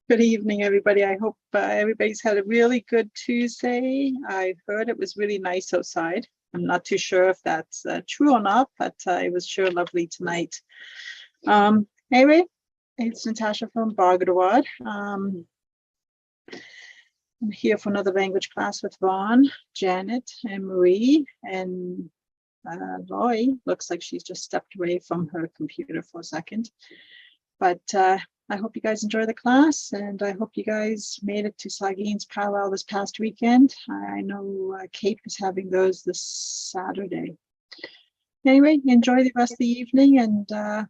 Good evening, everybody. I hope everybody's had a really good Tuesday. I heard it was really nice outside. I'm not too sure if that's true or not, but it was sure lovely tonight. Anyway, it's Natasha from Bagida'waad. I'm here for another language class with Vaughn, Janet, and Marie, and Loy. Looks like she's just stepped away from her computer for a second. But I hope you guys enjoy the class, and I hope you guys made it to Saugeen's Powwow this past weekend. I know Kate was having those this Saturday. Anyway, enjoy the rest of the evening, and I'll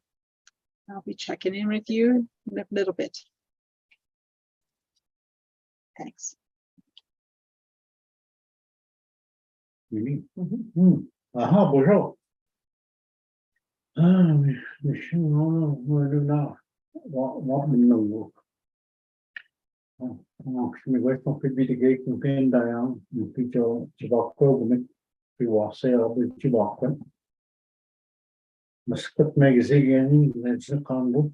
be checking in with you in a little bit. Thanks. Aha, bonjour. What mình quay phong cái video cũng khen đại ông cái cho chỉ bảo cơ của mình cái quả xe ở bên chỉ bảo quên mà script magazine này sẽ còn bút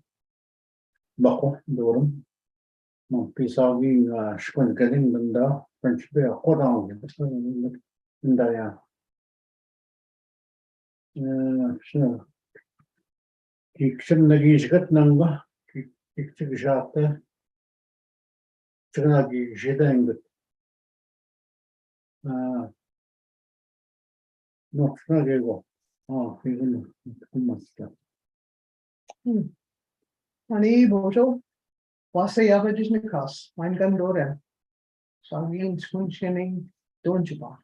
bảo đồ mà cái sau khi squint cái linh mình đó French bây giờ có đâu cái đại cái chân này cái rất nặng quá cái giác đấy Tragi Jedang no Tragego. Even Honey, bonjour. Wasa yava jishnikas. Mein Gandora. Sagin Swinshining Donjiba.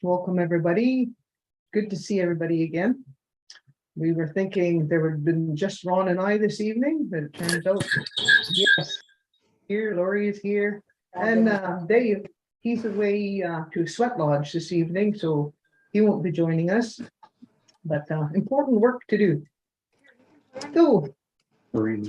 Welcome everybody. Good to see everybody again. We were thinking there would have been just Ron and I this evening, but it turns out yes. Here, Laurie is here, and Dave, he's away to Sweat Lodge this evening, so he won't be joining us, but important work to do. So, Marie,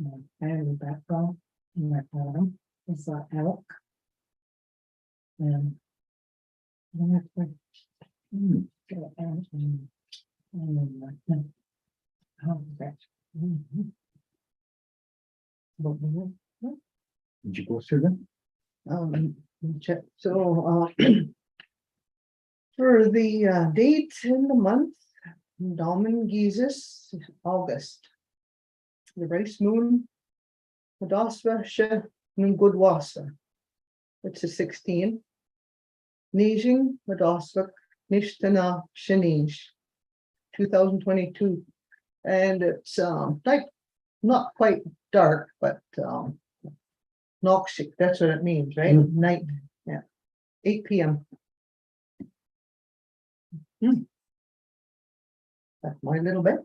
my family background in my home is elk. And I have to go out and how is that? did you go through them? check. So for the date in the month, Damen Jesus, August. The race moon, Madasva She Ngudwasa. It's a 16. Nijing Madasva Nishtana Shanish 2022. And it's like not quite dark, but Nokshik, that's what it means, right? Night. Yeah. 8 p.m. That's my little bit.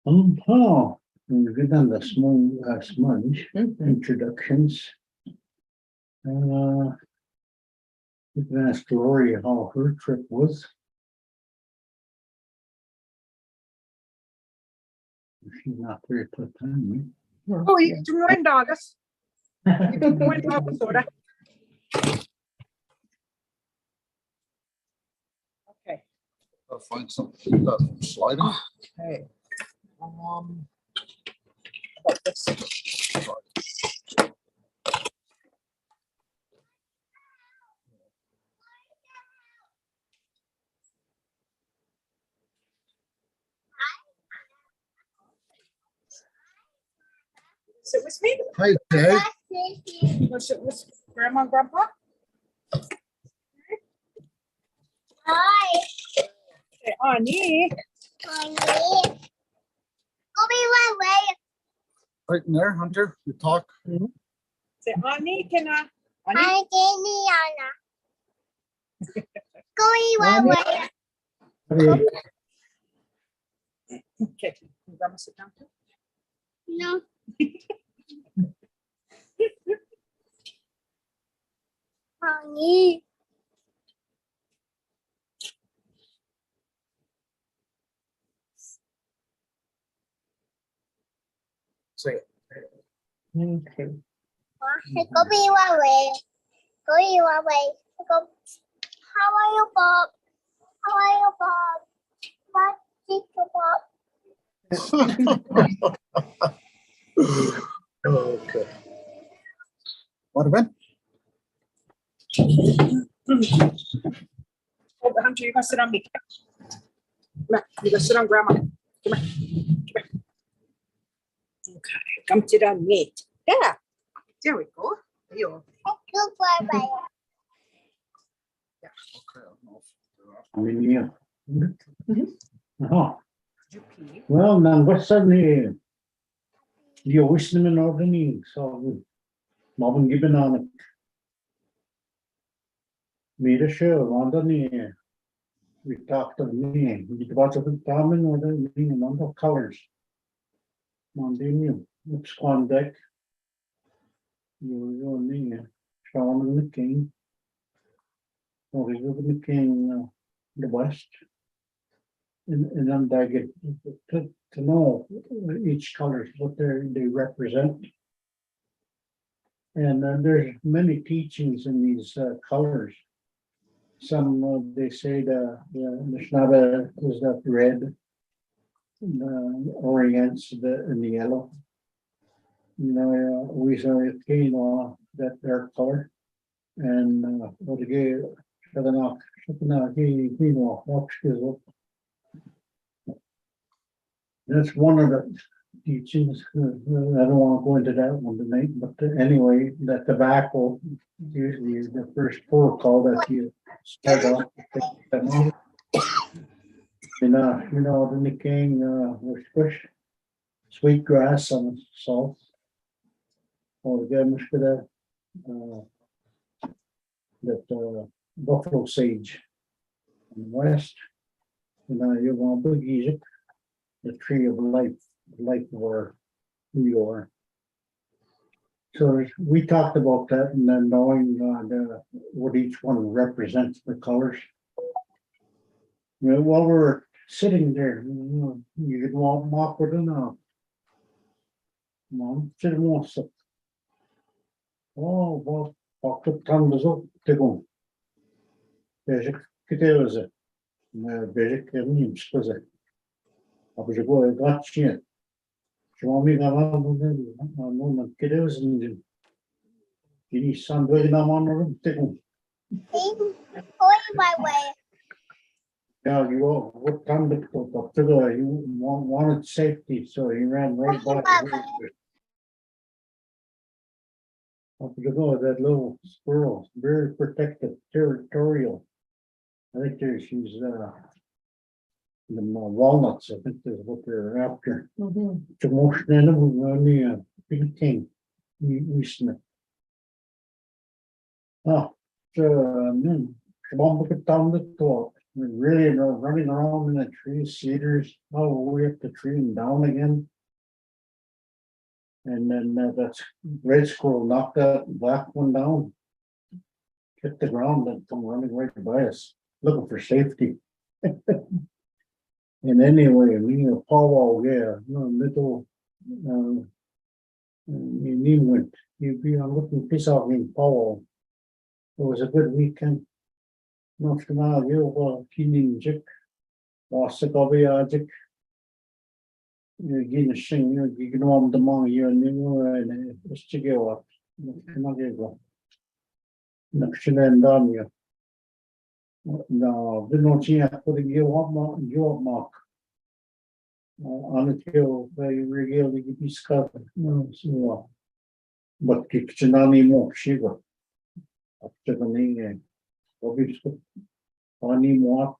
We've done the smudge introductions. You can ask Lori how her trip was. She's not very put on. Oh, you can win dogs. You can win dogs, soda. Okay. I'll find something that sliding. Okay. About this. Sit with me. Hi, Dave. Want to sit with Grandma and Grandpa? Hi. Okay, Ani. Honey. Go be one way. Right in there, Hunter. You talk. Say, Ani, can I? Ani? Hi, Anna. Go be one way. Okay. Can Grandma sit down too? No. Honey. Say it. Okay. Go be one way. Go be one way. Go. How are you, Bob? How are you, Bob? What did you, Bob? Okay. What event? Oh, Hunter, you're gonna sit on me. Come here. You're gonna sit on grandma. Come here. Come here. Okay, come sit on me. Yeah. There we go. You. Good boy, boy. Okay, I don't know if- I mean, yeah. Aha. Did you pee? Well, now what's suddenly you wish them an ordering, so Marvin given on it. Made a show on the knee. We talked to me, you watch of the common or the number of colors. On the new, it's on deck. You knee, Sean the king. Or you the king, the west. And then I get to know each color, what they represent. And there's many teachings in these colors. Some they say the Anishinaabe is that red, the Orients in the yellow. You know, we say that dark color, and what again, that's one of the teachings. I don't want to go into that one tonight, but anyway, that tobacco usually is the first protocol that you start off. The nicking was push sweet grass and salt. Or again, that buffalo sage in the west. You want big Egypt, the tree of life, where you are. So we talked about that, and then knowing what each one represents, the colors. While we're sitting there, you could walk with it now. Mom, sit and walk. Oh, well, walk tanımız o, tekun. Bejik kiteveze. Bejik kemiyim çıkıze. Abicik o gaççıya. Şumami galan bu ne diyor? Anlamam kiteveze. Yeni sandalye namanlarım tekun. Go my way. Yeah, what time to go up to you wanted safety, so he ran right by. Up to go, that little squirrel, very protective, territorial. I think she's the walnuts, I think is what they're after. It's a motion animal on the big king. We snip. Oh, so come on, look at down the top. Really running around in the trees, cedars, all the way up the tree and down again. And then that's red squirrel knocked that black one down. Hit the ground and come running right by us, looking for safety. And anyway, powwow, yeah, little went. You'd be on looking piece off in powwow. It was a good weekend. Not now, you keening jig, was a Bagida'waad. You get a sing, you know, I'm the man you and it's to go up. Go. Next to them down you. No, didn't want you to put a you up mark. On the hill, they regale the discover. No, so but Kitchenani more sugar. Up to the name, obviously. Any more.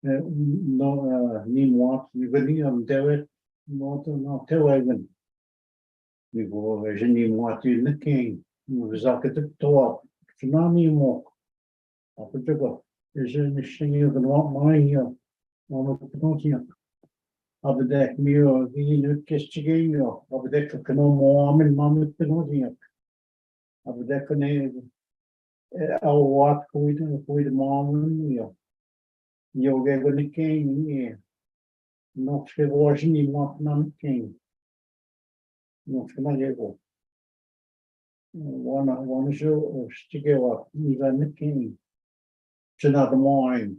No, ni more. You will do it. Not tell even. We go any more to the king. Was up at the top. Tsunami more. Up at the go. Is in the thing of the mine here. On the continent. Up the deck, me or the kiss again. Up the deck of no more. And mom at the continent. Up the deck of our walk with the mom. You get when the king, Nog veel was niet wat nam king. Nog veel jego. One zo stikke wat niet aan de king. Ze naar de mine.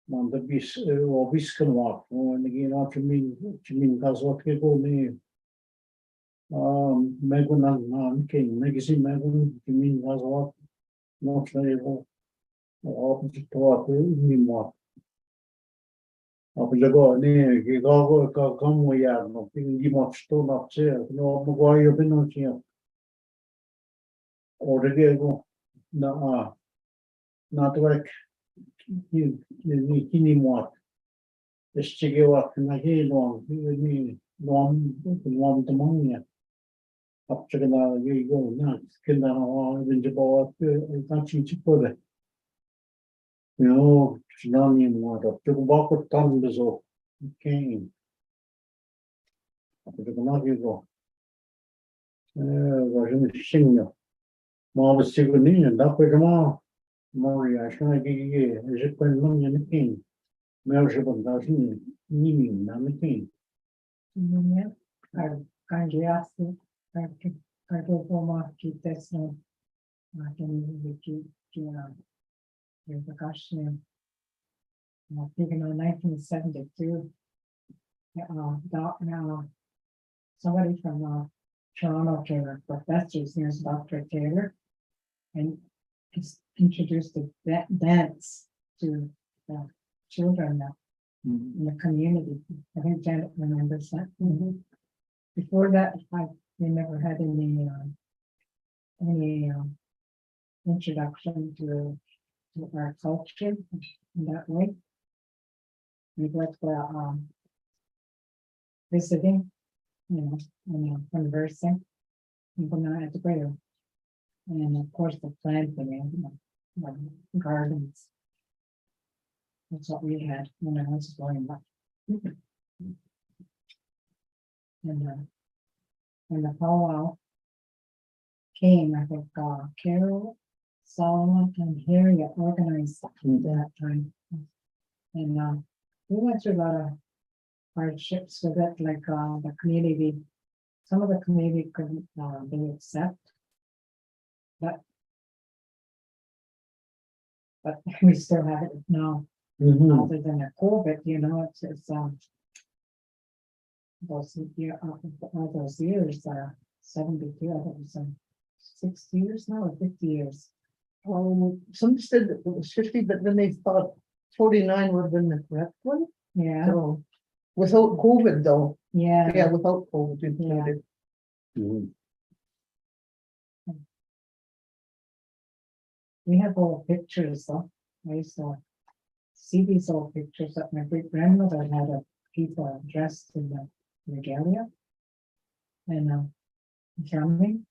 Man de bis obisken wat. En ik ging uit je min gas wat jego mee. Megon aan king. Megazine megon je min gas wat. Nog veel jego. Op het toa niet wat. Op de go nee, ik ga kom ja, nog die moet stoel op zeer. No, maar ga je binnen zien. Order go na het werk. Niet wat. Dus je wat na geen lang, niet lang te maken. Op je na je go na kinderen al in de bouw dat je voor. No, it's not anymore. Op je bak het tanden zo. Oké. Op je nog je go. Waar je niet zingen. Maar we zeggen niet, dat we maar. Maar ja, als je je kan nog niet king. Maar als je dat niet meer naar king. Ja, kan je afsluiten? Kan je voor testen? Maar dan je repercussion. I think in 1972, somebody from Toronto came, a professor, his name is Dr. Taylor, and introduced the dance to children in the community. I think Janet remembers that. Before that, we never had any introduction to our culture in that way. We went visiting, and conversing, and at the prayer. And of course, the planting and gardens. That's what we had when I was growing up. And when the powwow came, I think Carol, Solomon, and Harriet organized that time. And we went through a lot of hardships with it, like the community. Some of the community couldn't be accept, but we still have it now. Other than the COVID, it's those years, 72, I think it's 60 years now or 50 years. Some said it was 50, but then they thought 49 would have been the correct one. Yeah, So without COVID though, yeah. without COVID included. We have old pictures though. I used to see these old pictures that my great grandmother had of people dressed in the regalia and drumming.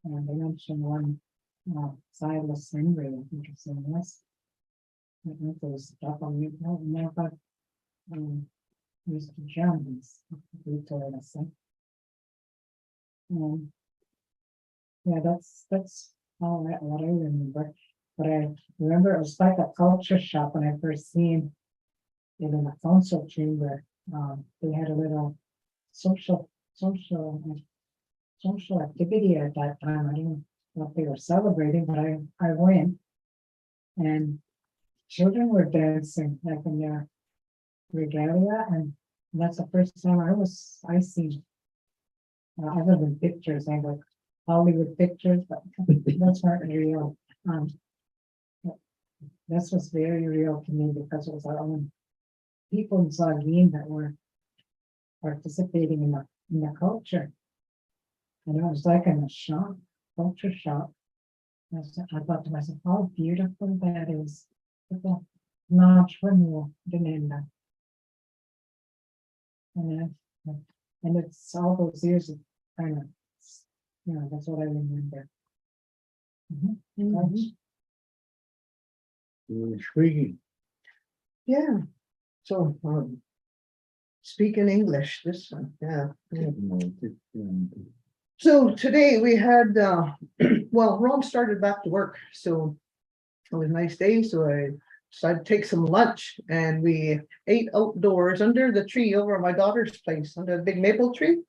And they mentioned one Silas Henry, I think his name was. I don't know if it was stuff on you, but used to drum, he told us. Yeah, that's all what I remember. But I remember it was like a culture shock when I first seen it in the council chamber. They had a little social activity at that time. I didn't know if they were celebrating, but I went, and children were dancing like in their regalia, and that's the first time I seen other than pictures. I like Hollywood pictures, but that's not real. This was very real to me because it was our own people in Saugeen that were participating in the culture. And it was like in a shock, culture shock. I thought to myself, how beautiful that is. And it's all those years of kind of, that's what I remember. Squeaky. Yeah. So speaking English, this one, yeah. So today we had well, Ron started back to work, so it was a nice day. So I decided to take some lunch, and we ate outdoors under the tree over my daughter's place, under the big maple tree.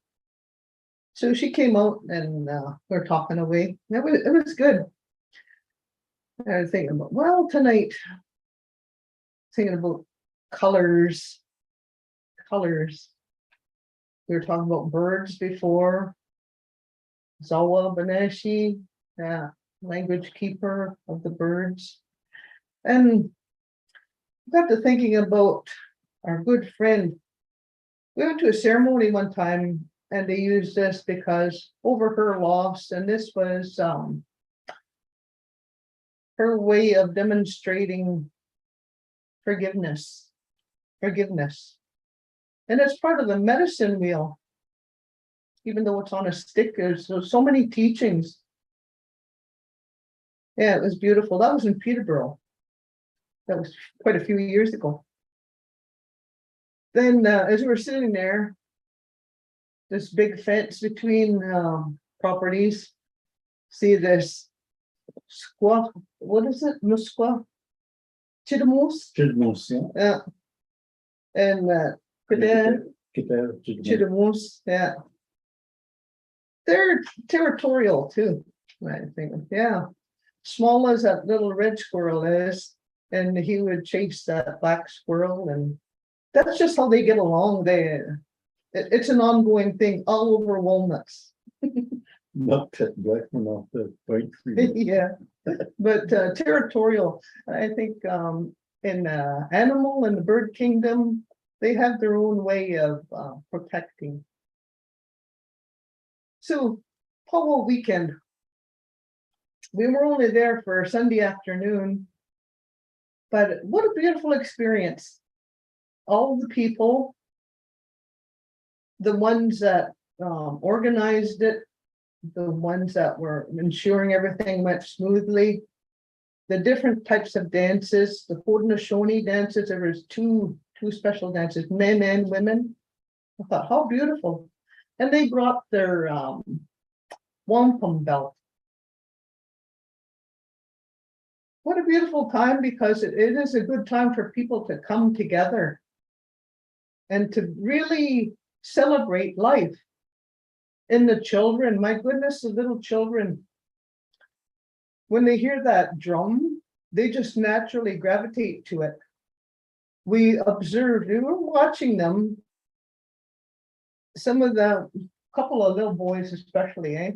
So she came out and we're talking away. It was good. I was thinking about, well, tonight, thinking about colors. We were talking about birds before. Zawa Beneshi, language keeper of the birds. And got to thinking about our good friend. We went to a ceremony one time and they used this because over her loss, and this was her way of demonstrating forgiveness. And it's part of the medicine wheel. Even though it's on a stick, there's so many teachings. Yeah, it was beautiful. That was in Peterborough. That was quite a few years ago. Then as we were sitting there, this big fence between properties, see this squaw, what is it? Musqua? Chidamos? Chidmos, yeah. And Chidamos, yeah. They're territorial too, I think. Yeah. Small as that little red squirrel is, and he would chase that black squirrel, and that's just how they get along. It's an ongoing thing all over walnuts. Not that black one off the white tree. Yeah, but territorial. I think in animal and the bird kingdom, they have their own way of protecting. So, Powwow weekend. We were only there for Sunday afternoon, but what a beautiful experience. All the people, the ones that organized it, the ones that were ensuring everything went smoothly, the different types of dances, the Haudenosaunee dances, there was two special dances, men and women. I thought, how beautiful. And they brought their wampum belt. What a beautiful time, because it is a good time for people to come together and to really celebrate life. And the children, my goodness, the little children, when they hear that drum, they just naturally gravitate to it. We observed, we were watching them, some of the couple of little boys especially,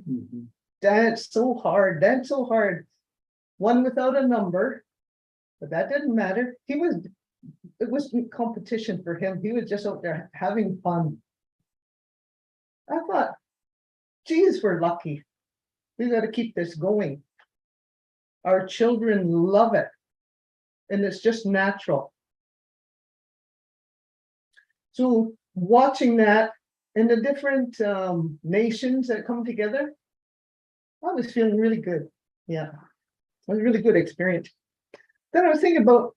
dance so hard, one without a number, but that didn't matter. It wasn't competition for him. He was just out there having fun. I thought, geez, we're lucky. We got to keep this going. Our children love it, and it's just natural. So watching that and the different nations that come together, I was feeling really good. Yeah, it was a really good experience. Then I was thinking about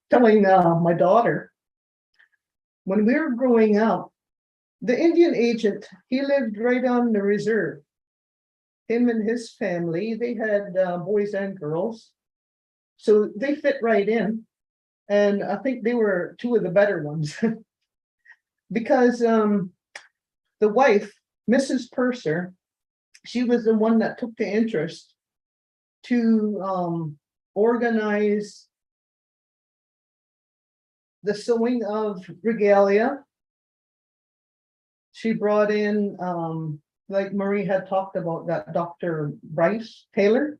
telling my daughter, when we were growing up, the Indian agent, he lived right on the reserve. Him and his family, they had boys and girls. So they fit right in. And I think they were two of the better ones. Because the wife, Mrs. Purser, she was the one that took the interest to organize the sewing of regalia. She brought in, like Marie had talked about, that Dr. Bryce Taylor,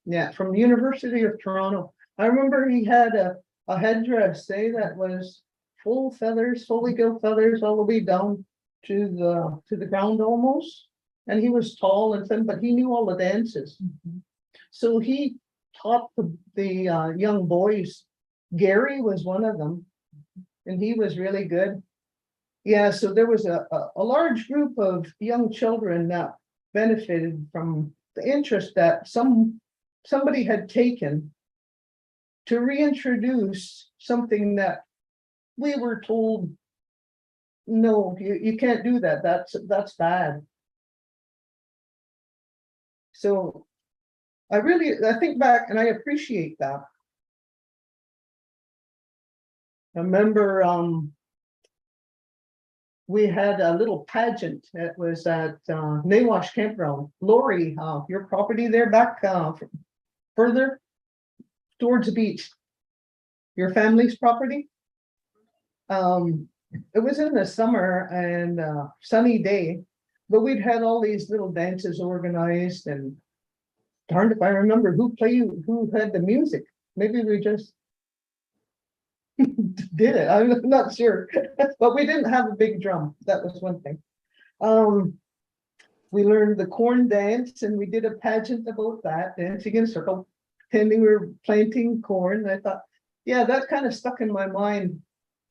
yeah, from the University of Toronto. I remember he had a headdress, that was full feathers, fully gilt feathers, all the way down to the ground almost. And he was tall and thin, but he knew all the dances. So he taught the young boys. Gary was one of them, and he was really good. Yeah, so there was a large group of young children that benefited from the interest that somebody had taken to reintroduce something that we were told, no, you can't do that. That's bad. So I think back and I appreciate that. I remember we had a little pageant. It was at Nawash Campground. Lori, your property there back further towards the beach. Your family's property. It was in the summer and sunny day, but we'd had all these little dances organized, and darned if I remember who had the music. Maybe we just did it. I'm not sure, but we didn't have a big drum. That was one thing. We learned the corn dance, and we did a pageant about that, dancing in a circle, pretending we were planting corn. I thought, yeah, that kind of stuck in my mind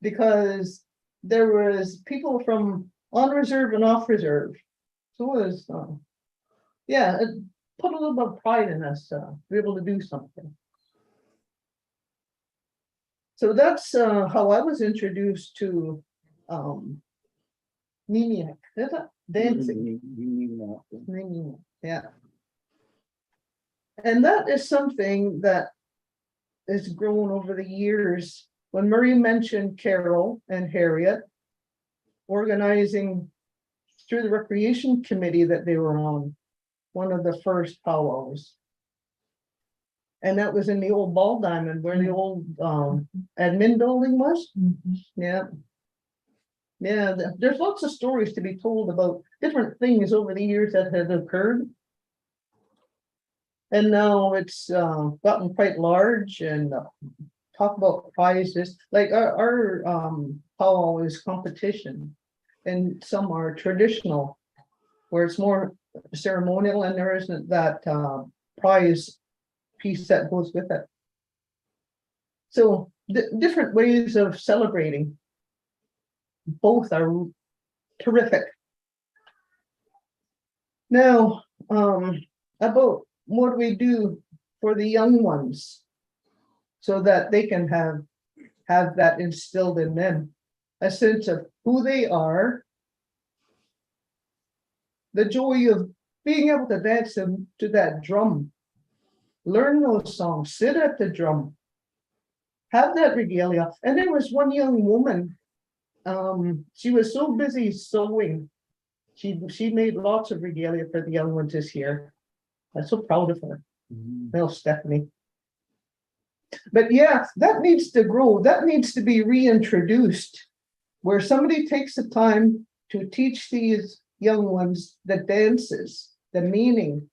because there was people from on reserve and off reserve. So it was, yeah, it put a little bit of pride in us to be able to do something. So that's how I was introduced to Niniak, is it? Dancing. Niniak, yeah. And that is something that has grown over the years. When Murray mentioned Carol and Harriet organizing through the recreation committee that they were on, one of the first powwows. And that was in the old Ball Diamond where the old admin building was. Yeah. Yeah, there's lots of stories to be told about different things over the years that had occurred. And now it's gotten quite large, and talk about prizes. Like our powwow is competition, and some are traditional, where it's more ceremonial and there isn't that prize piece that goes with it. So different ways of celebrating. Both are terrific. Now, about what we do for the young ones so that they can have that instilled in them, a sense of who they are, the joy of being able to dance to that drum, learn those songs, sit at the drum, have that regalia. And there was one young woman, she was so busy sewing, she made lots of regalia for the young ones this year. I'm so proud of her. Well, Stephanie. But yeah, that needs to grow. That needs to be reintroduced, where somebody takes the time to teach these young ones the dances, the meaning,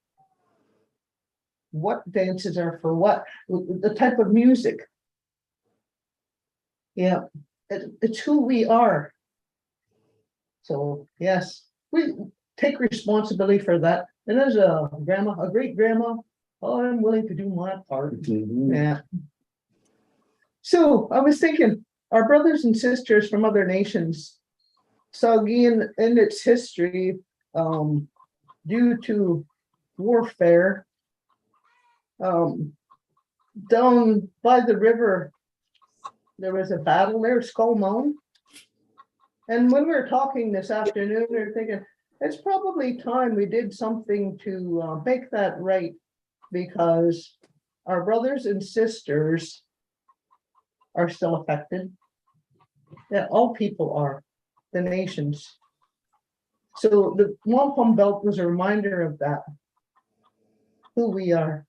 what dances are for what, the type of music. Yeah, it's who we are. So yes, we take responsibility for that. And as a grandma, a great grandma, oh, I'm willing to do my part. Yeah. So I was thinking, our brothers and sisters from other nations, Saugeen in its history, due to warfare, down by the river, there was a battle there, Skull Mound. And when we were talking this afternoon, we were thinking, it's probably time we did something to make that right, because our brothers and sisters are still affected. Yeah, all people are, the nations. So the wampum belt was a reminder of that, who we are,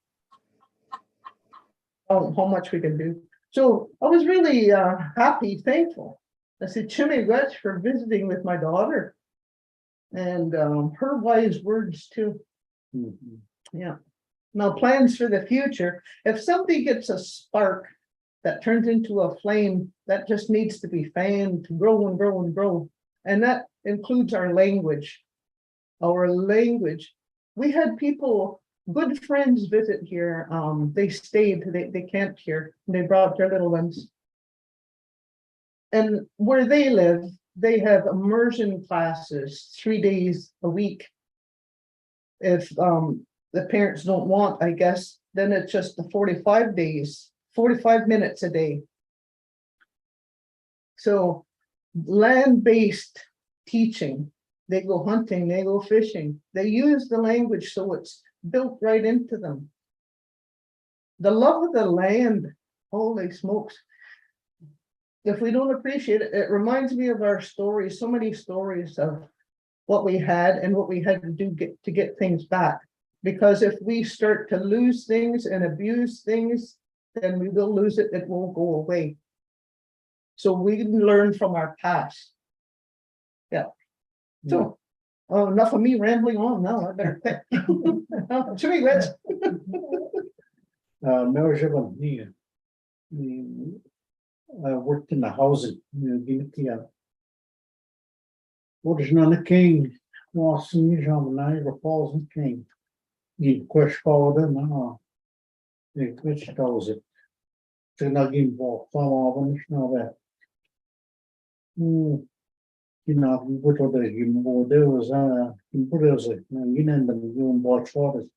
how much we can do. So I was really happy, thankful. I said, Chimmy Gretch for visiting with my daughter, and her wise words too. Yeah. Now plans for the future. If somebody gets a spark that turns into a flame, that just needs to be fanned to grow and grow and grow. And that includes our language. Our language. We had people, good friends visit here. They stayed, they camped here, and they brought their little ones. And where they live, they have immersion classes 3 days a week. If the parents don't want, I guess, then it's just the 45 days, 45 minutes a day. So land-based teaching, they go hunting, they go fishing, they use the language so it's built right into them. The love of the land, holy smokes. if we don't appreciate it, it reminds me of our stories, so many stories of what we had and what we had to do to get things back. Because if we start to lose things and abuse things, then we will lose it, it won't go away. So we learn from our past. Yeah. So, enough of me rambling on now, I better pick. Jimmy wins. Merjaban, I worked in the housing, what is none of king, was in Niagara Falls and king. Die kwetsbare, nou, ik weet het al zit. Toen ik in bal van is nou weg. We put out the there was in the watch for it.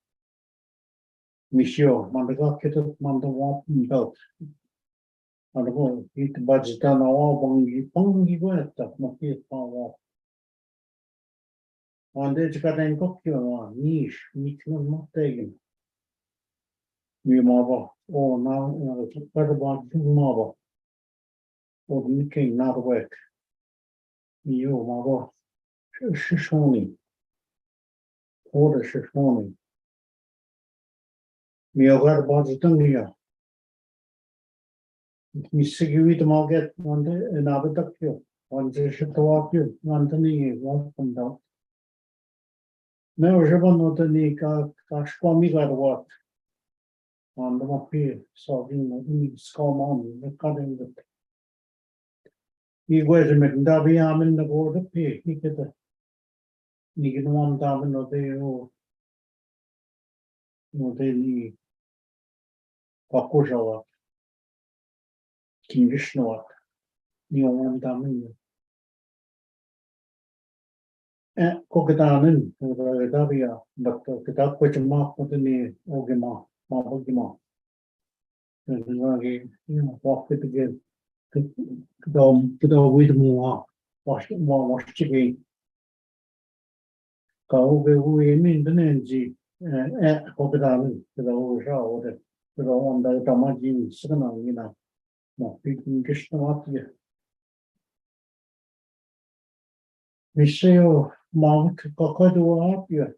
Monsieur, man, the got it up, man, the walk belt. And the whole eat the budget down all bongy went up, my feet fall. One day, you got an cook your niche, meat not taken. We mother, oh, now, better about mother. Oh, the king, not awake. You, mother, Shishoni. Order Shishoni. Me got about the tongue here. Me see you eat them all get one day, another duck you. One day, ship to walk you, one day, walk them down. Now, Japan, not a knee, Kashkwami got what. On the map here, so in skull on the cutting the. He was a McDaviam in the board of pay, he get a. You get one down or they no they need. Pakushawa. Conditioner. You one down in. Cockadanin, Davia, but the duck which a mark with the knee, Ogima, Ogima. And walk it again. Go with more, wash chicken. Go away in the energy, Cockadanin, to the old show, to the one that Tamaji, Sana, more people just not here. We say, oh, Mount Cocoa up here.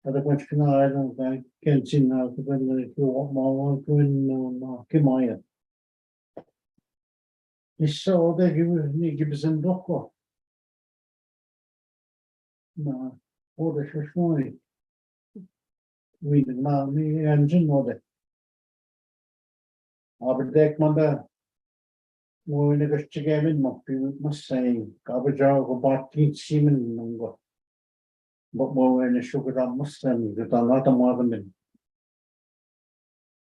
Other question I don't can't see now when you want more to Kimaya. We saw that you give us in Doko. No, order for showing. We did not me engine order. Aber deck mother. When it was together, must say, garbage out about 10 semen number. But more when the sugar on Muslim, that a lot of more than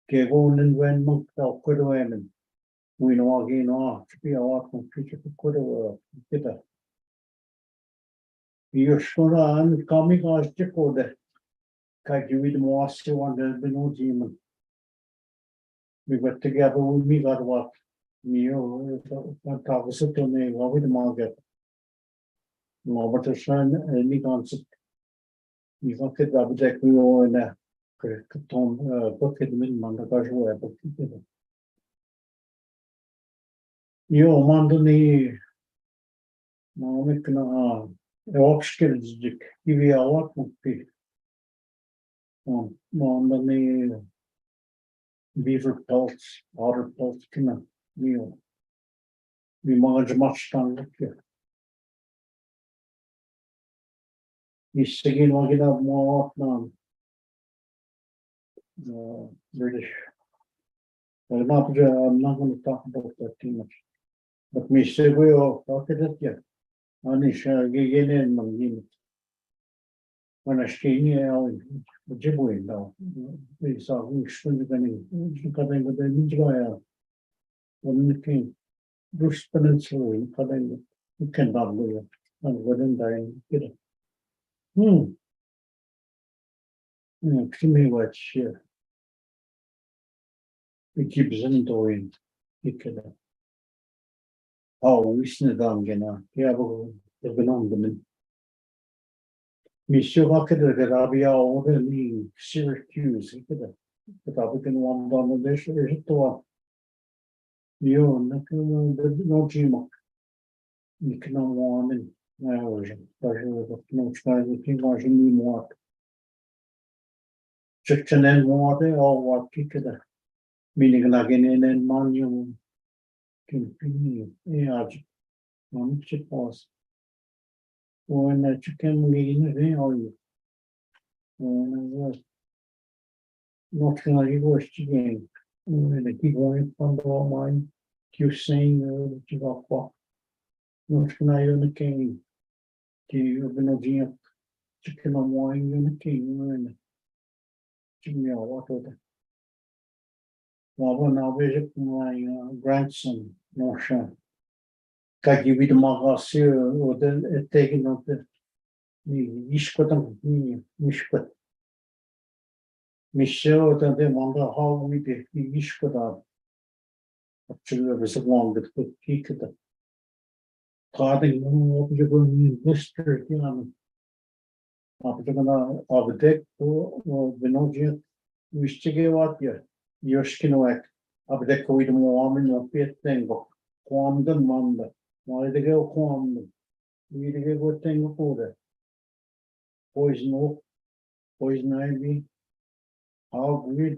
gave on and when monk out quite away. We know again, to be a lot of future for quite a you're sure on comic or stick order. Can't you read more still under the no demon? We got together with me, got what. You talk to me with the market. No, but the sun and me concept. You can get that deck we all in a bucket minimum the casual. You Mondoni no, we can Oxkills dick. Give you a lot of pig. Mondoni beaver pelts, otter pelts, meal. We manage much time here. He's singing like it up more often. British. Well, I'm not going to talk about that too much. But me say we all talk at it yet. Anisha in Mangin. When I came here, I Jibway now. We saw who stood again. Cutting with the Nijaya. When the king. Bruce Peninsula, cutting. You cannot do it. And within dying. Extremely much here. We keep Zendoing. Oh, we snid down again. Yeah, they've been on them. Monsieur Rocket, the Rabia, or the Syracuse, but I can one down the dish. Mio, no Jimo. You can no warm hours, but no sky, the thing was in the water. Chicken and water, or what kick it. Meaning again in manual. Can be, yeah, one chip was. When a chicken mean, they are you. When I was not gonna go again. When I keep going from the mine, keep saying that you got what. Not gonna own the king. Do you have no gym? Chicken on wine in the king, and chicken, what with it. Well, when I visit my grandson, no sure. Как и видимо, все вот это ну не ишкотом не мишкот. Мишо это де манда хал мите ишкота. Actually, was a long that could peak at the clothing, you're going to blister, you know. After the deck, or the no jet, we stick it out here. Your skin whack. Up deck with the warm or pit thing, but calm the manda. Why they go calm? We get good thing before that. Poison oak, poison ivy, hogweed,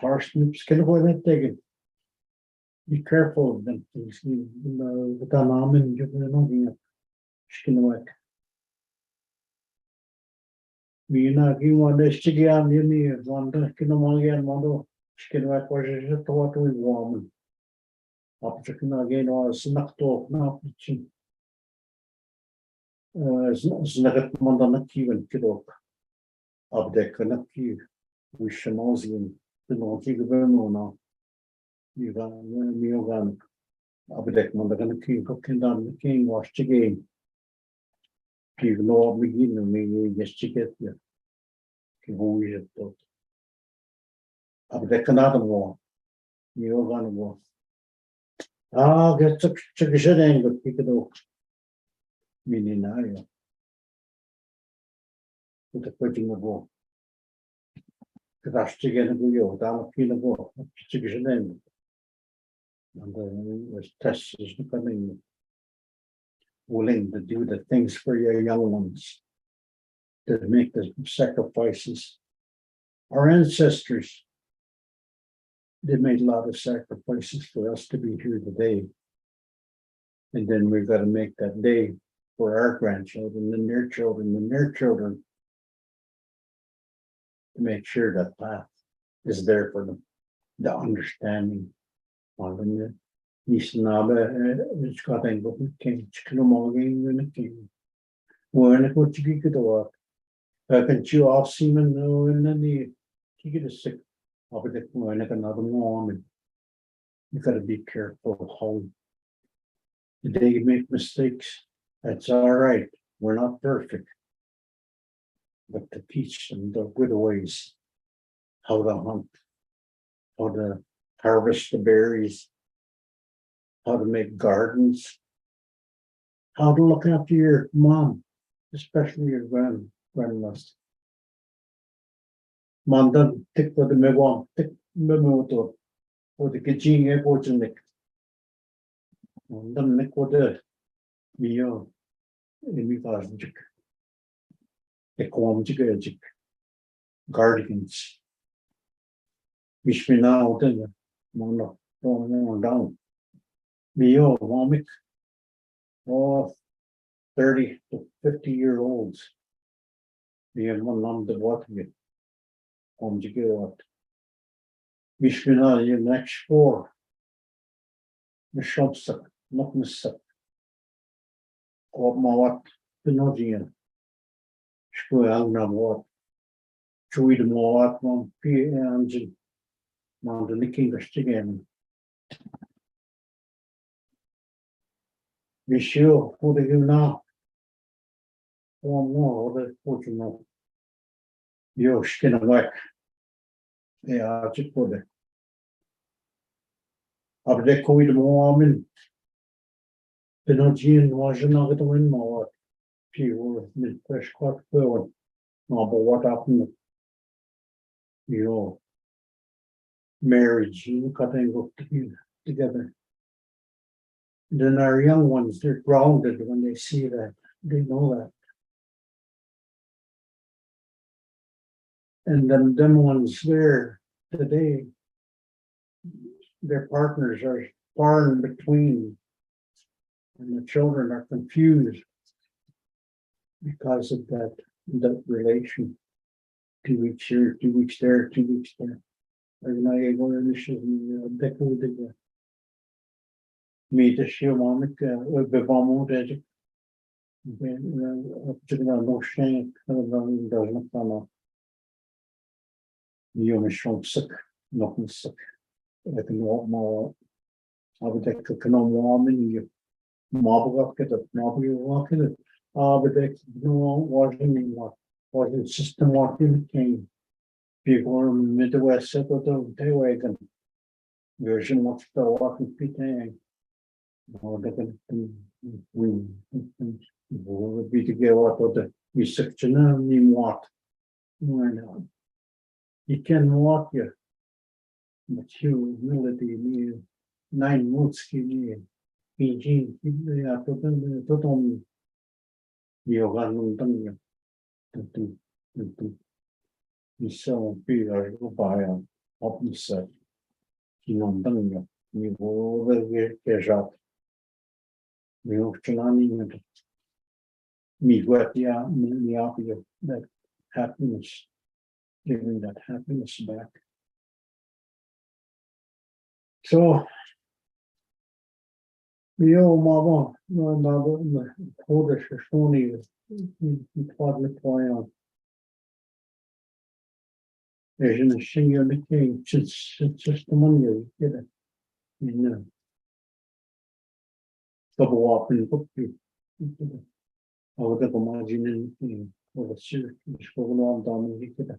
parsnips, can go that taken. Be careful of them. The Tanaman, you're not skin whack. We not give one the Stigian, you need one the Kinamangan model, skin whack was a totally warm. After again was knocked off, not pitching. Snagat Mondanakivan Kidok. Up there, Kanaki, we Shamosian, the Monty Vermona. You got Miogan. Up there, Mondaganaki, cooking down the king was again. Give no beginning, maybe just to get there. Who is it? Up there, Canada war. Miogan war. Ah, get took a shit angle, pick it up. Meaning, I put a putting the ball. Crash again, go, down a kilo ball, chicken end. And then was tests becoming willing to do the things for your young ones, to make the sacrifices. Our ancestors, they made a lot of sacrifices for us to be here today. And then we've got to make that day for our grandchildren and their children and their children to make sure that path is there for them, the understanding. Anishinaabemowin is got a book, King Chickamagan, and a king. When it was to get to work, I can chew off semen, and then the get a sick of it when another morning. You got to be careful how the day you make mistakes. That's all right. We're not perfect. But to teach them the good ways, how to hunt, how to harvest the berries, how to make gardens, how to look after your mom, especially your grandmas. Mom doesn't take what the mewam, take memoto, or the kitchen airport in the Mom make what the meal in the garden. The quam chick gardens. Wish me now, then, mono, down. Mio, Womik, oh, 30 to 50-year-olds. Me and one on the water. Home to go out. Wish me now, your next 4. The shops up, not miss up. Or my what, the Nodian. School out now what. Chewy the more what one P engine. Mountain the English again. Be sure who they do now. One more, the fortune. Your skin of whack. Yeah, just put it. Up there, COVID more, I mean. The Nodian was another win more. People with fresh caught forward. No, but what happened? You know, marriage, you cutting together. Then our young ones, they're grounded when they see that, they know that. And then them ones there today, their partners are far in between. And the children are confused because of that relation. 2 weeks here, 2 weeks there, 2 weeks there. Are you not able to decode me to show one bevamo edge. No shame, doesn't come up. Jongen sick, nog een sick. Ik nog maar. Ik kan warmen je. Mabelak het, mabelak het. But ik no washing what the system walking came. People in the Midwest said that they wagon. Version what's the walking feet hang. Oh, they can we be together what the resection and what. You can walk you, but humility me 9 months me PG ya totom yoga nuntan so be a buy opposite nuntan me over get shot me optionani me what ya me up that happiness. Giving that happiness back. So, the old mama, the Polish phony, taught me to there's an senior in the king, it's just the money you get it. Double walk and book you. I would have imagined anything or the series going on down the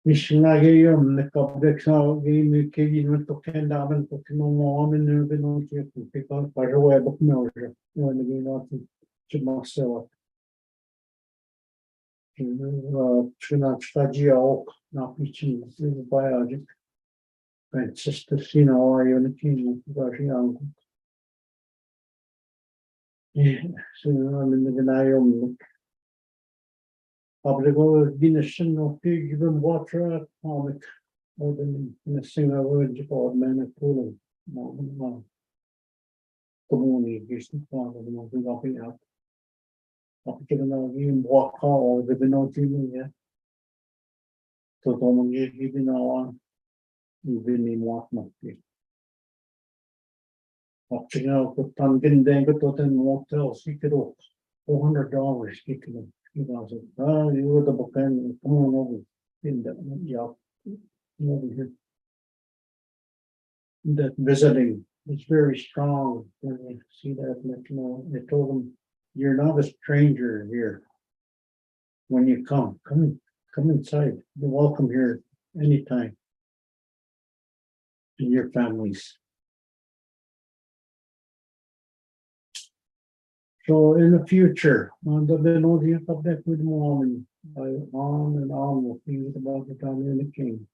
Missionary the complex game Kevin went to Canada and took no more and never been to pick up by the web of measure when again not to myself. Trinidad Stadio, not reaching biologic. And sister Sina or Unikin was young. So I'm in the denial. Public dination of pig even water comic or in a single word or man of cooling. Community is the part of the movie up. Particularly in walk or the Benotin, yeah. So Tom given our even in what not be. Option out the Tangin Dango Totten Motel Secret $400 kicking. You were the book and come on over in the over here. That visiting is very strong. When you see that, they told them, you're not a stranger here. When you come inside. You're welcome here anytime. And your families. So in the future, on the audience of that with mom and on and on with things about the time in the king.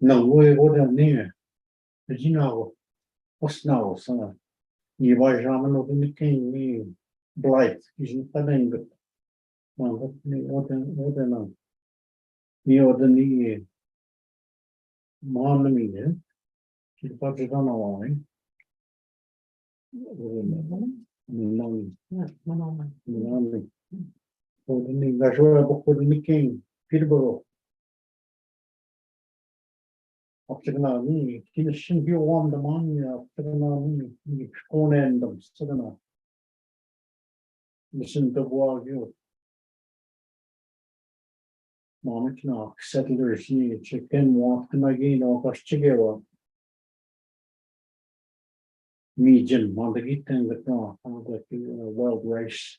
No way what I'm near. But you know, what's now, son? You buy ramen of the king, me blight, isn't that good? What then? You order the mom me, she put it on a line. King Peterborough. Optional me, he shouldn't be warm the money of me, own end of Sedona. Listen to war you. Mom, knock, settlers, chicken, walk to my gain of Chigawa. Median, Montagit and the wild rice.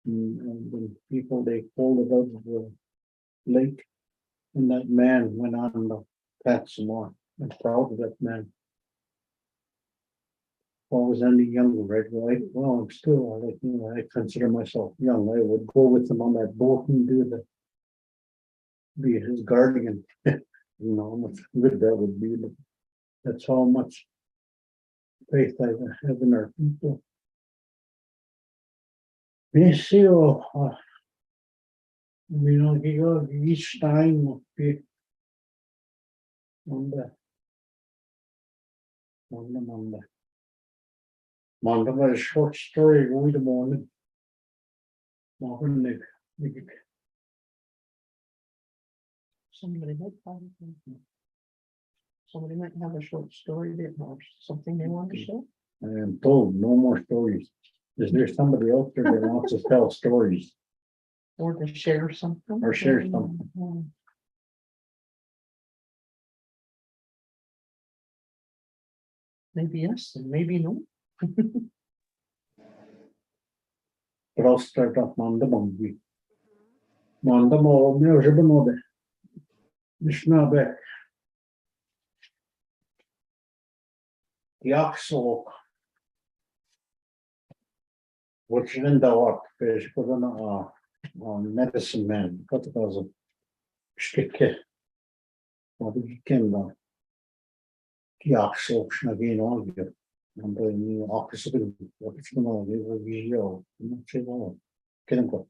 And when people they called about the lake, and that man went on the path some more. I'm proud of that man. If I was any younger, right? Well, I'm still, I consider myself young. I would go with him on that boat and be his guardian. You know, how much good that would be, but that's how much faith I have in our people. Yes, you know, each time will be Monday. Monday was a short story, going to morning. Morning, Somebody might find something. Somebody might have a short story there or something they want to share. I am told no more stories. Is there somebody out there that wants to tell stories? Or to share something. Or share something. Maybe yes, and maybe no. But I'll start off Monday morning. Monday morning, I should know that. Anishinaabemowin. The oxel. Which in the what fish put on medicine man, what was a stick. What did you can the oxel again on you. And the new oxygen, what it's going on, they will be yo, not say well. Can go.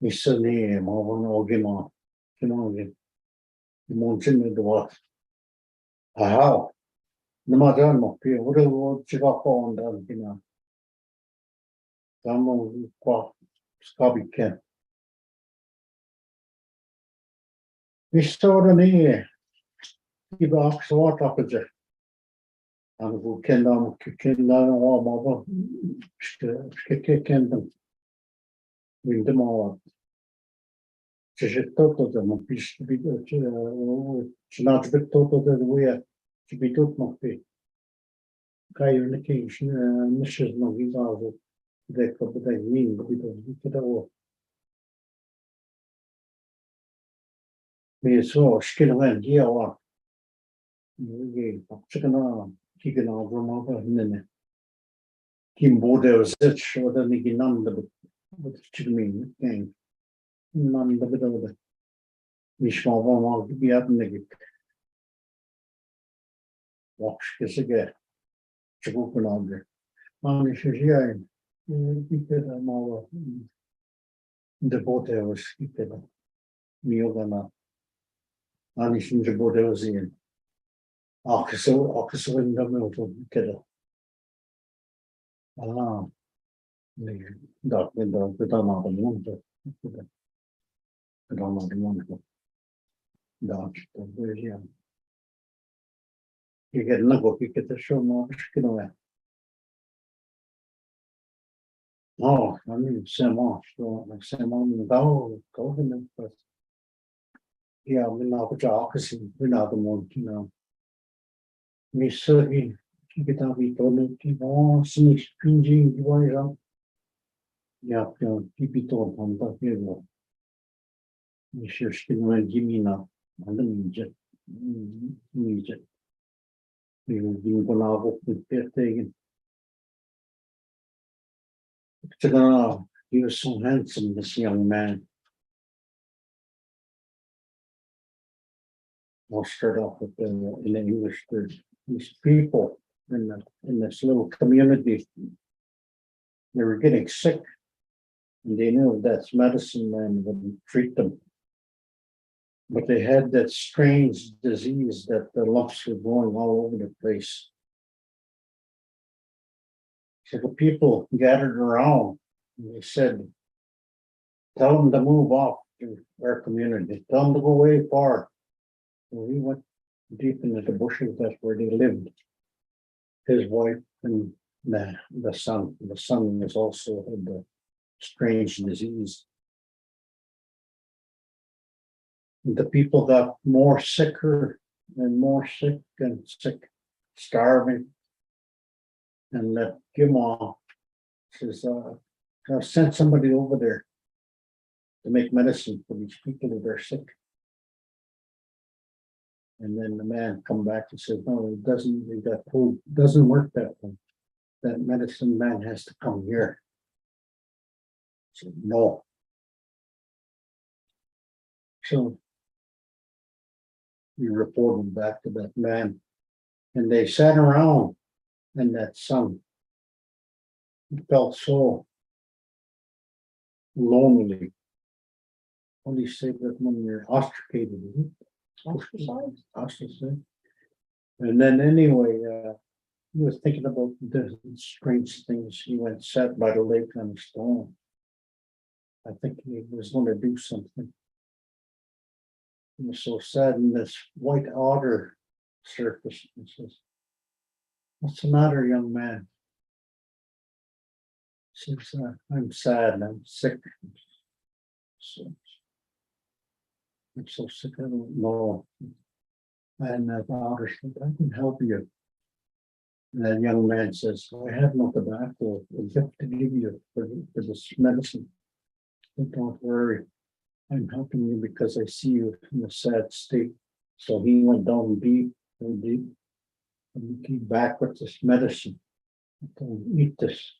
Missa name, or Gima, you know, the mountain with the what. How? No matter what, what you got on down, you know. Some what Scotty can. Missa or the the box what up with it. And who can all mother kick them. With them all. Чи тото да му пише, че not бе тото да уя, че би тут мог би. Кай неки неше много изазо, дека бъде мин, би да о. Ми со шкилен диава. Ми чекана кигена врома не. Ким буде взет, що да не гинам да чекмин, ген. Man da bedaude. Mich war mal werden negit. Wachs gesege. Chukupnage. Man ich hier bitte mal de bote was bitte. Miogana. Man ich in de bote sehen. Ach so in der Mitte bitte. Ah. Nee, da mal den Mund. Don't know the wonderful. Dodge, yeah. You get look, you get the show more, you know. Oh, I mean, Sam off, so like Sam on go in them first. Yeah, we're not the job, we're not the one, you know. Me certainly keep it up, we told him, keep on, sneak, pinging, you want it up. Yeah, keep it on that here. Еще шкинуя гимина, надо миджет. Гимбонаву пертеген. He was so handsome, this young man. I'll start off with in the English. These people in this little community, they were getting sick, and they knew that medicine man wouldn't treat them. But they had that strange disease that the lumps were going all over the place. So the people gathered around and they said, tell them to move off to our community, tell them to go way far. So he went deep into the bushes, that's where they lived. His wife and the son. The son was also had the strange disease. The people got more sicker and more sick and sick, starving. And that Gima says, I've sent somebody over there to make medicine for these people that are sick. And then the man come back and said, no, it doesn't, that food doesn't work that way. That medicine man has to come here. I said, no. So we reported back to that man, and they sat around and that sun. He felt so lonely. What do you say that when you're ostracated? Isn't it? Ostracized. Ostracized. And then anyway, he was thinking about the strange things. He went sat by the lake on a stone. I think he was going to do something. He was so sad, and this white otter surfaced and says, "What's the matter, young man?" He says, "I'm sad, I'm sick. So, I'm so sick, I don't know." And the otter said, "I can help you." And that young man says, "I have no tobacco, a gift to give you for this medicine. But don't worry, I'm helping you because I see you in a sad state." So he went down deep and deep, and he came back with this medicine. He told him, "Eat this."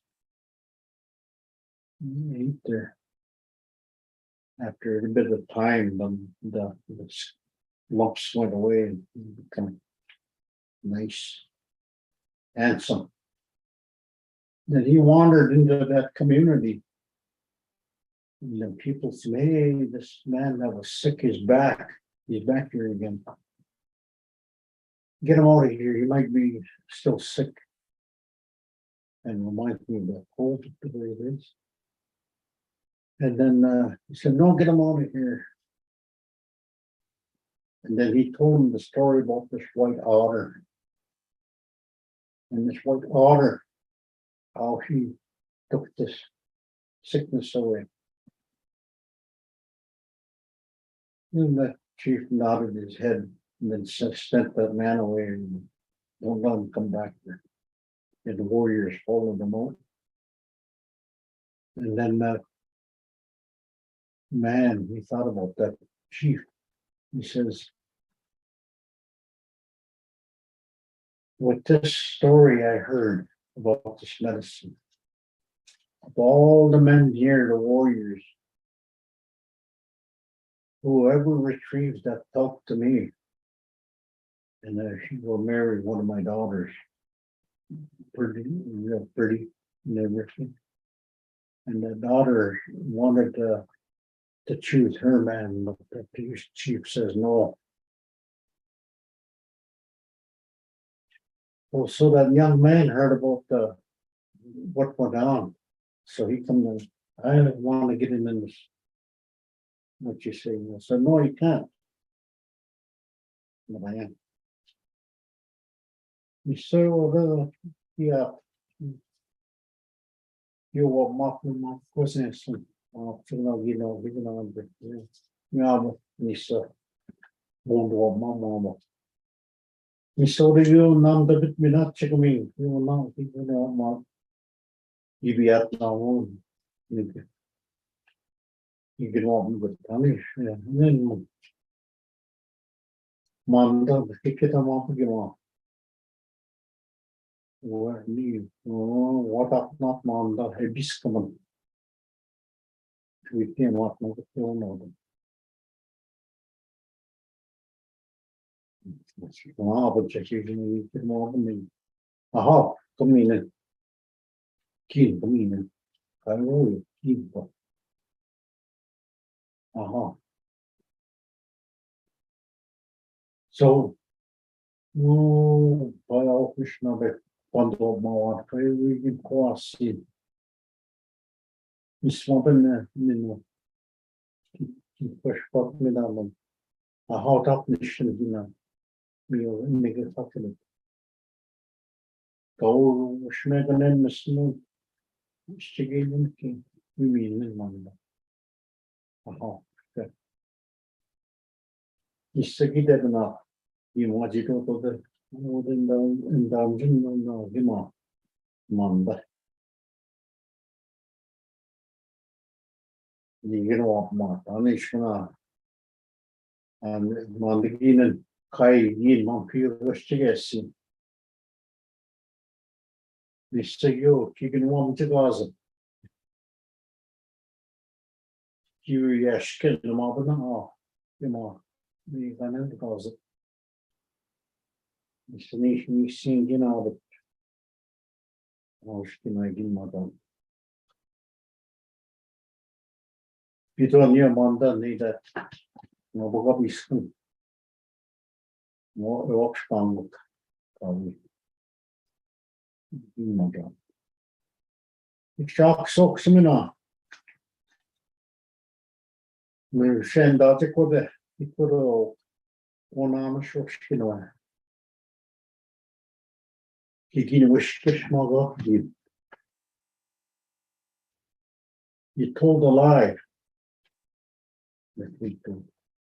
And he ate there. After a bit of time, the lumps went away and he became nice, handsome. Then he wandered into that community. And then people say, "Hey, this man that was sick is back. He's back here again. Get him out of here. He might be still sick." And remind me of the cold the way it is. And then he said, "No, get him out of here." And then he told him the story about this white otter. And this white otter, how he took this sickness away. And the chief nodded his head and then sent that man away and don't let him come back there. And the warriors followed him out. And then man, he thought about that chief. He says, "With this story I heard about this medicine, of all the men here, the warriors, whoever retrieves that talk to me, and she will marry one of my daughters, pretty, real pretty and everything." And the daughter wanted to choose her man, but the chief says no. Well, so that young man heard about what went on. So he come to, "I want to get him in this." What you say? I said, "No, you can't." But I am. He said, "Well, yeah, you will mock my cousins. Yeah, but Mr. Bondo, Mama. We saw the you none the bit me not check me. You will not be you be at now. You can walk me with Tony. And then Manda, the ticket I'm off again. What up, not Manda, Hibiscum. We came up with the phone. But just usually more than me. Aha, come in. Keen, come in. I know you. Aha. So, no, by all Krishna, but quando mal a we can quasi. Miss Robin, push what me down. A hot up mission, we'll make it happen. Go, Schmegan and Miss Moon. Stigging, we mean in Monday. Aha, good. Is the kid enough? You want to go to the dungeon, no, him off. Monday. You get off my Anishinaabemowin. And Monday, Kai, Yin, Montpelier, Westigessi. This say you, keeping one to Gaza. You, yes, kill them all, but no. we got into because it's the nation we seen, but I didn't know that. People on your Monday need that. No, but what we school. No, we walk strong. Ik zag soks me na. Maar zijn dat ik word onnaamsopschinoen. Ik ging wish maar op die. You told a lie.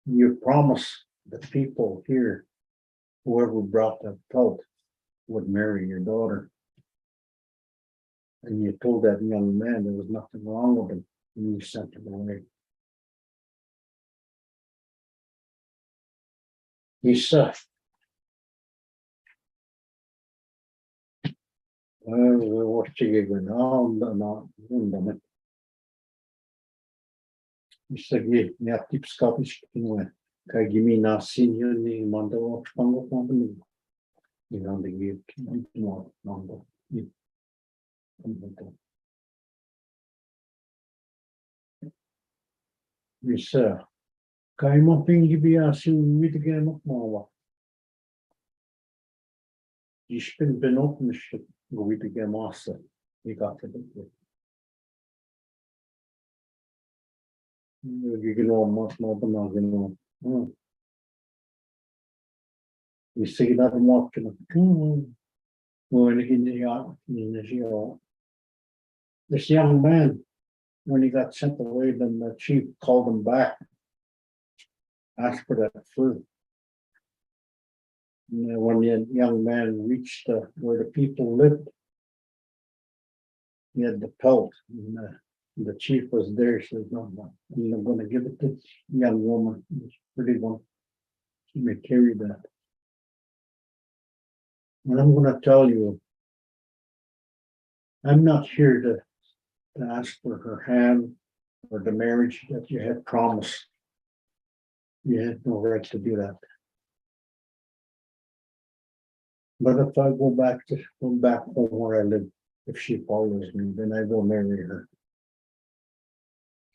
You promised the people here, whoever brought that pelt would marry your daughter. And you told that young man there was nothing wrong with him, and you sent him away. He said, what you give no. He said, yeah, keep Scottish anyway. Can give me now senior name on the Spango company. You know, they give more number. We said, can you think be asking me to get up more? You spin been open shit, go with the game master. You got to do it. You can know much more than I know. You see that I'm watching. This young man, when he got sent away, then the chief called him back, asked for that food. And when the young man reached where the people lived, he had the pelt. And the chief was there. He said, no, I'm going to give it to this young woman, this pretty one. She may carry that. And I'm going to tell you, I'm not here to ask for her hand or the marriage that you had promised. You had no right to do that. But if I go back home where I live, if she follows me, then I will marry her.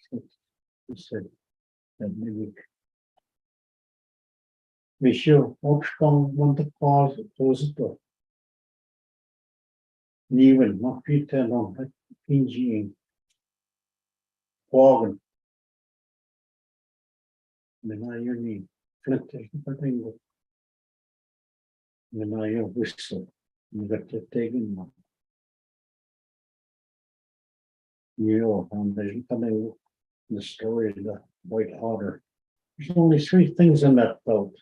So he said that maybe Michelle Oxcom want to cause it. Even not Peter on PG Wagon. Then I need flint thing. Then I whistle. You got to take in one. And there's coming the story of the white otter. There's only 3 things in that belt.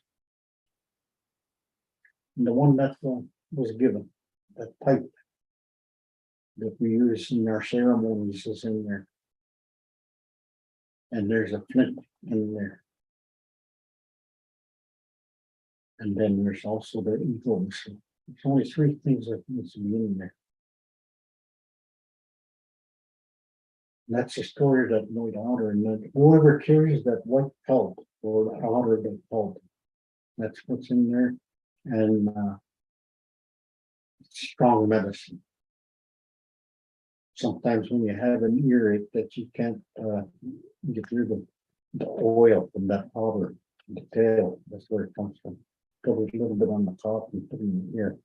And the one that was given, that pipe that we use in our ceremonies is in there. And there's a flint in there. And then there's also the eagle whistle. There's only 3 things that needs to be in there. And that's the story of that white otter. And then whoever carries that white pelt or the otter that pelt, that's what's in there. And strong medicine. Sometimes when you have an earache that you can't get rid of the oil from that powder, the tail, that's where it comes from. Cover it a little bit on the top and put it in the ear.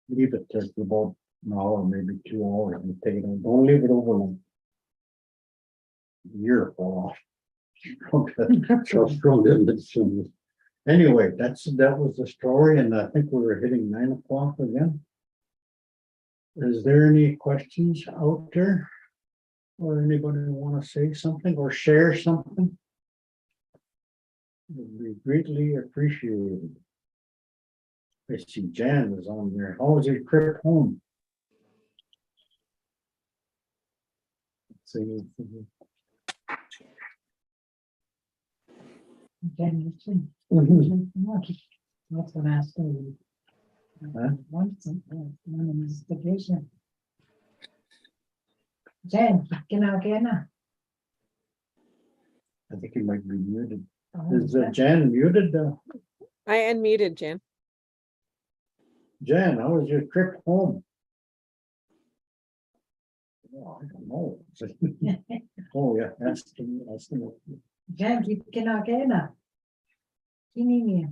Leave it there for about an hour, maybe 2 hours, and take it out. Don't leave it overnight. The ear fall off. So strong in it. Anyway, that was the story, and I think we were hitting 9 o'clock again. Is there any questions out there? Or anybody want to say something or share something? It would be greatly appreciated. I see Jan is on there. How was your trip home? Let's see. What's the last story? One investigation. Jen, genau, gerne. I think he might be muted. Oh, Is Jan muted? I unmuted Jan. Jan, how was your trip home? Oh, I don't know. Oh, yeah, that's the. Jen, vilken agenda? Kini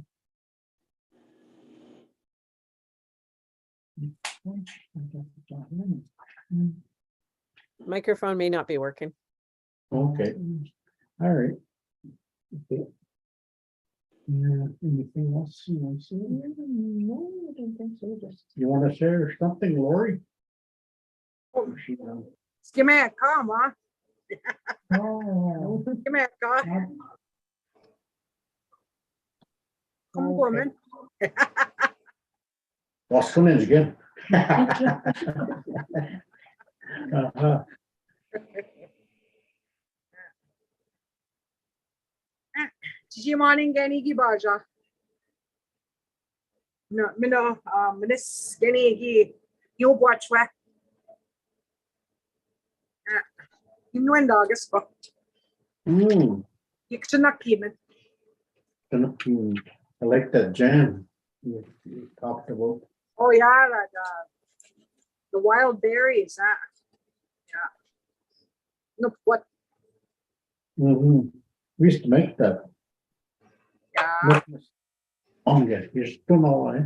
Microphone may not be working. Okay, all right. Okay. Yeah, anything else you want to say? No, I don't think so. Just You want to share something, Lori? Oh. She, Ska med kamera. oh, Ska med ka. Kom på men. What's the name again? Uh-huh. Cici morning gani ki baja. No, minis gani ki you watch wa. Inwen dagas ko. Yikchana kimen. I like that jam you talked about. Oh yeah, the wild berries. Yeah. No, what? We used to make that. Yeah. You still know, eh?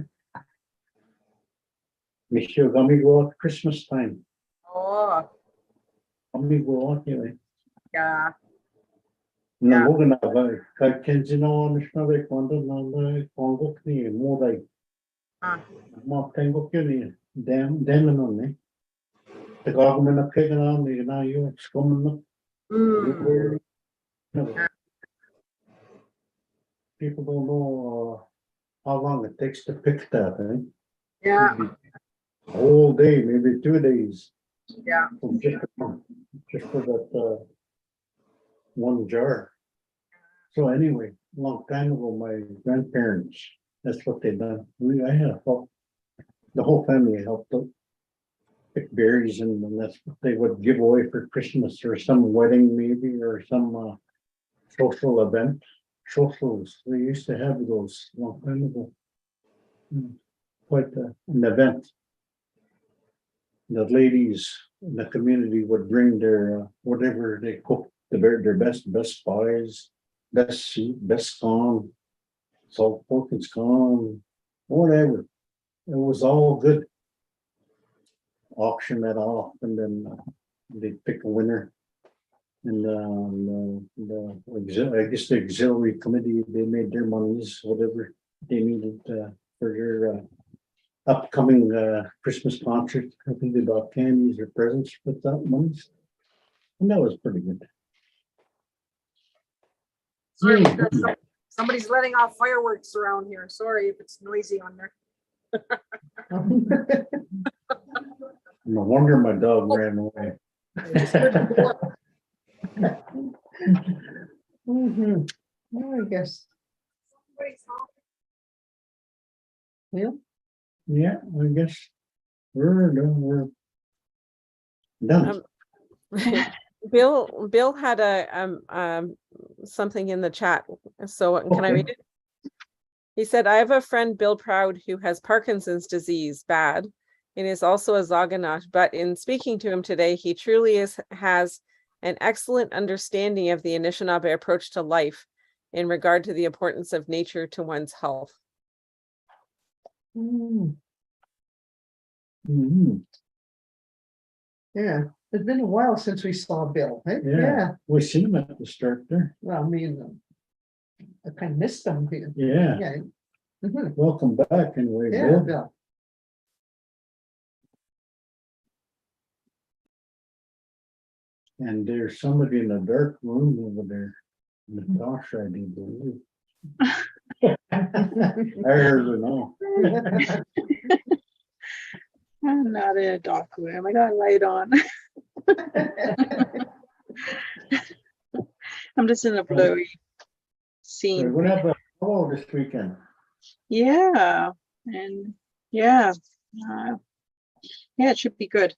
We should go out Christmas time. Oh, Go out anyway. yeah. No, Yeah. we're gonna have Anishinaabemowin Congo kni more more Congo kni them on me. The government of Kenya now you excoming Mm. people don't know how long it takes to pick that, eh? Yeah. Maybe a whole day, maybe 2 days. Yeah. Just for that one jar. So anyway, a long time ago, my grandparents, that's what they done. I had the whole family helped out. Pick berries and that's what they would give away for Christmas or some wedding maybe or some social event. Socials, they used to have those a long time ago. Quite an event. The ladies in the community would bring their whatever they cooked, their best pies, best soup, best scone, salt pork and scone, whatever. It was all good. Auction that off and then they pick a winner. And I guess the auxiliary committee, they made their monies, whatever they needed for their upcoming Christmas concert. I think they bought candies or presents with that monies. And that was pretty good. Sorry, somebody's letting off fireworks around here. Sorry if it's noisy on there. No wonder my dog ran away. Well, I guess. Yeah, I guess we're done. Bill had a something in the chat. So can I read it? He said, I have a friend, Bill Proud, who has Parkinson's disease, bad, and is also a Zaganot, but in speaking to him today, he truly has an excellent understanding of the Anishinaabe approach to life in regard to the importance of nature to one's health. Mhm. Yeah, it's been a while since we saw Bill. Eh? Yeah. We seen him at the start there. Well, I mean, I kind of missed him here. Yeah, Yeah. Mhm. welcome back anyway, Yeah, Bill. Bill. And there's somebody in the dark room over there. Natasha, I do believe. I heard her now. I'm not in a dark room. I got a light on. I'm just in a blurry scene. We're gonna have a hello this weekend. Yeah, and yeah, yeah, it should be good.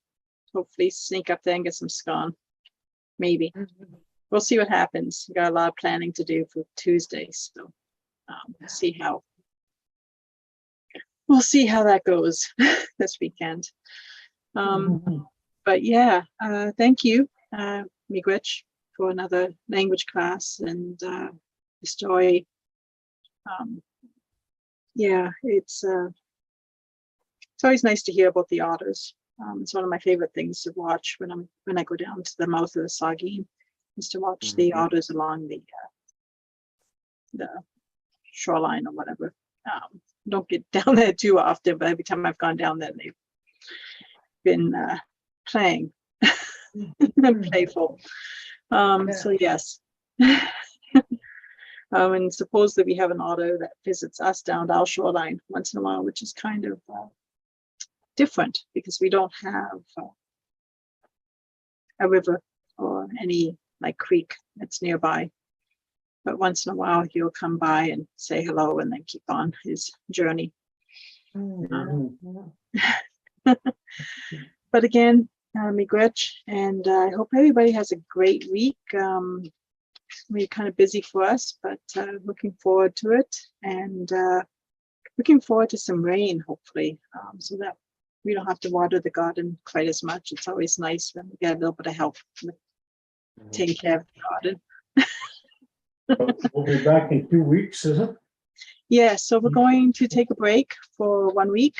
Hopefully, sneak up there and get some scone. Maybe. we'll see what happens. We got a lot of planning to do for Tuesday, so we'll see how that goes this weekend. But yeah, thank you, Miigwech, for another language class and the story. Yeah, it's always nice to hear about the otters. It's one of my favorite things to watch when I go down to the mouth of the Saugeen, is to watch the otters along the shoreline or whatever. Don't get down there too often, but every time I've gone down there, they've been playing and playful. So yes. And suppose that we have an otter that visits us down our shoreline once in a while, which is kind of different because we don't have a river or any like creek that's nearby. But once in a while, he'll come by and say hello and then keep on his journey. But again, Miigwech, and I hope everybody has a great week. We're kind of busy for us, but looking forward to it, and looking forward to some rain, hopefully, so that we don't have to water the garden quite as much. It's always nice when we get a little bit of help with taking care of the garden. We'll be back in 2 weeks, is it? Yeah, so we're going to take a break for 1 week.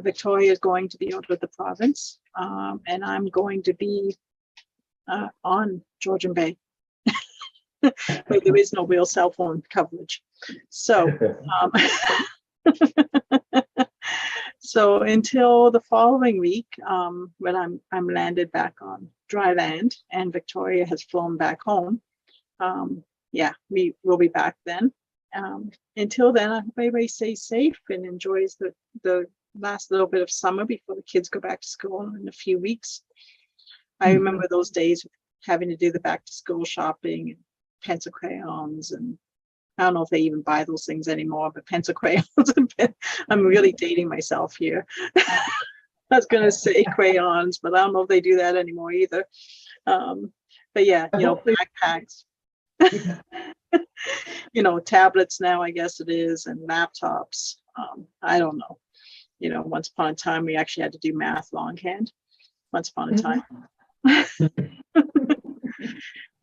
Victoria is going to be out of the province, and I'm going to be on Georgian Bay, where there is no real cell phone coverage. So, so until the following week, when I'm landed back on dry land and Victoria has flown back home, yeah, we will be back then. Until then, I hope everybody stays safe and enjoys the last little bit of summer before the kids go back to school in a few weeks. I remember those days having to do the back to school shopping and pencil crayons, and I don't know if they even buy those things anymore, but pencil crayons. I'm really dating myself here. I was going to say crayons, but I don't know if they do that anymore either. But yeah, backpacks. Tablets now, I guess it is, and laptops. I don't know. Once upon a time, we actually had to do math longhand. Once upon a time.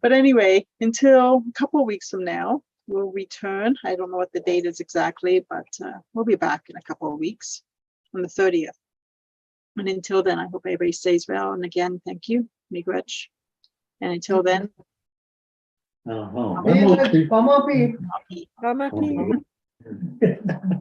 But anyway, until a couple of weeks from now, we'll return. I don't know what the date is exactly, but we'll be back in a couple of weeks on the 30th. And until then, I hope everybody stays well. And again, thank you, Miigwech. And until then, Uh-huh. Come on, Pete. Mama, please.